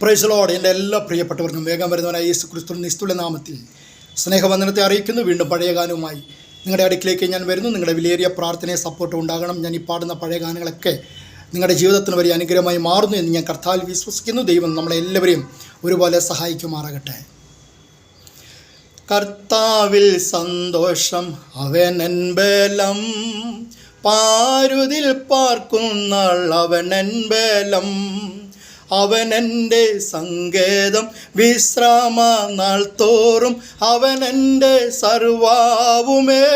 Price the Lord. എൻ്റെ എല്ലാ പ്രിയപ്പെട്ടവർക്കും വേഗം വരുന്നവനായ യേശു ക്രിസ്തുവിന്റെ നിസ്തുല നാമത്തിൽ സ്നേഹവന്ദനത്തെ അറിയിക്കുന്നു. വീണ്ടും പഴയ ഗാനവുമായി നിങ്ങളുടെ അടുക്കിലേക്ക് ഞാൻ വരുന്നു. നിങ്ങളുടെ വിലയേറിയ പ്രാർത്ഥനയെ സപ്പോർട്ട് ഉണ്ടാകണം. ഞാൻ ഈ പാടുന്ന പഴയ ഗാനങ്ങളൊക്കെ നിങ്ങളുടെ ജീവിതത്തിന് വലിയ അനുഗ്രഹമായി മാറുന്നു എന്ന് ഞാൻ കർത്താവിൽ വിശ്വസിക്കുന്നു. ദൈവം നമ്മളെല്ലാവരെയും ഒരുപോലെ സഹായിക്കുമാറാകട്ടെ. കർത്താവിൽ സന്തോഷം അവനൻ ബലം, പാരുതിൽ പാർക്കുന്നാൾ അവനൻ ബലം, അവനെൻ്റെ സങ്കേതം വിശ്രാമ നാൾ തോറും അവനെൻ്റെ സർവാവുമേ,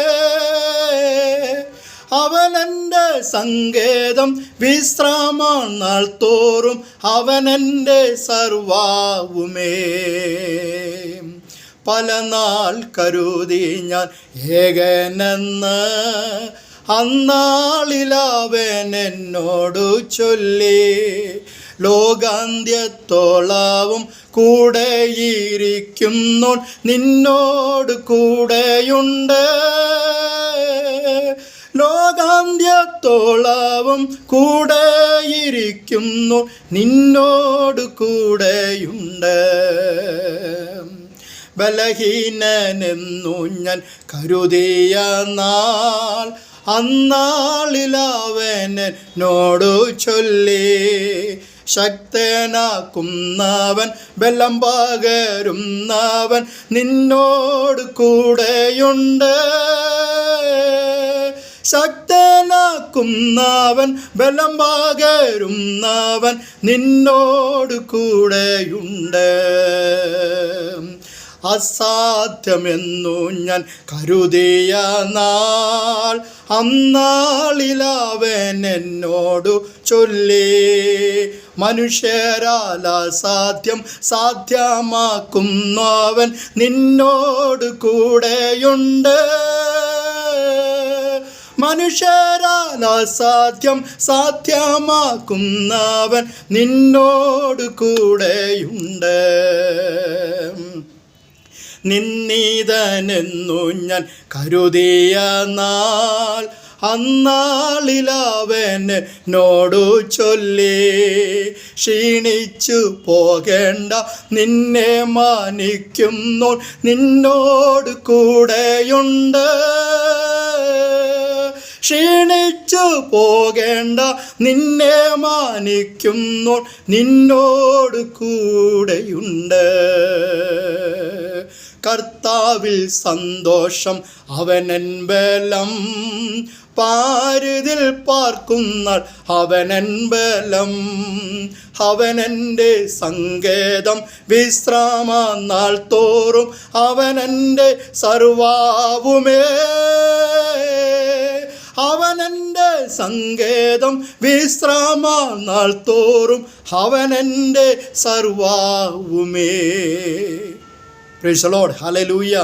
അവനെൻ്റെ സങ്കേതം വിശ്രാമ നാൾ തോറും അവനെൻ്റെ സർവാവുമേ. പല നാൾ കരുതി ഞാൻ ഏകനെന്ന് അന്നാളിലവൻ എന്നോടു ചൊല്ലി, ലോകാന്ത്യത്തോളവും കൂടെയിരിക്കുന്നു നിന്നോട് കൂടെയുണ്ട്, ലോകാന്ത്യത്തോളവും കൂടെയിരിക്കുന്നു നിന്നോട് കൂടെയുണ്ട്. ബലഹീനനെന്നു ഞാൻ കരുതിയ നാൾ അന്നാളിലവൻ എന്നോടു ചൊല്ലി, ശക്തനാക്കുന്നവൻ ബലം പകരുന്നവൻ നിന്നോട് കൂടെയുണ്ട്, ശക്തനാക്കുന്നവൻ ബലം പകരുന്നവൻ നിന്നോട് കൂടെയുണ്ട്. അസാധ്യമെന്നു ഞാൻ കരുതിയ നാൾ അന്നാളിലവൻ എന്നോടു ചൊല്ലി, മനുഷ്യരാൽ അസാധ്യം സാധ്യമാക്കുന്നവൻ നിന്നോട് കൂടെയുണ്ട്, മനുഷ്യരാൽ അസാധ്യം സാധ്യമാക്കുന്നവൻ നിന്നോട് കൂടെയുണ്ട്. നിന്നീതനെന്നു ഞാൻ കരുതിയ നാൾ അന്നാളിലവൻ എന്നോടു ചൊല്ലി, ക്ഷീണിച്ചു പോകേണ്ട നിന്നെ മാനിക്കുന്നു നിന്നോട് കൂടെയുണ്ട്, ക്ഷീണിച്ചു പോകേണ്ട നിന്നെ മാനിക്കുന്നു നിന്നോട് കൂടെയുണ്ട്. കർത്താവിൽ സന്തോഷം അവനൻ ബലം, പാരുതിൽ പാർക്കുന്നാൾ അവനൻ ബലം, അവനെൻ്റെ സങ്കേതം വിശ്രാമ നാൾ തോറും അവനെൻ്റെ സർവാവുമേ, അവനെൻ്റെ സങ്കേതം വിശ്രാമ നാൾ തോറും അവനെൻ്റെ സർവാവുമേ. Praise the Lord. ഹല്ലേലൂയ.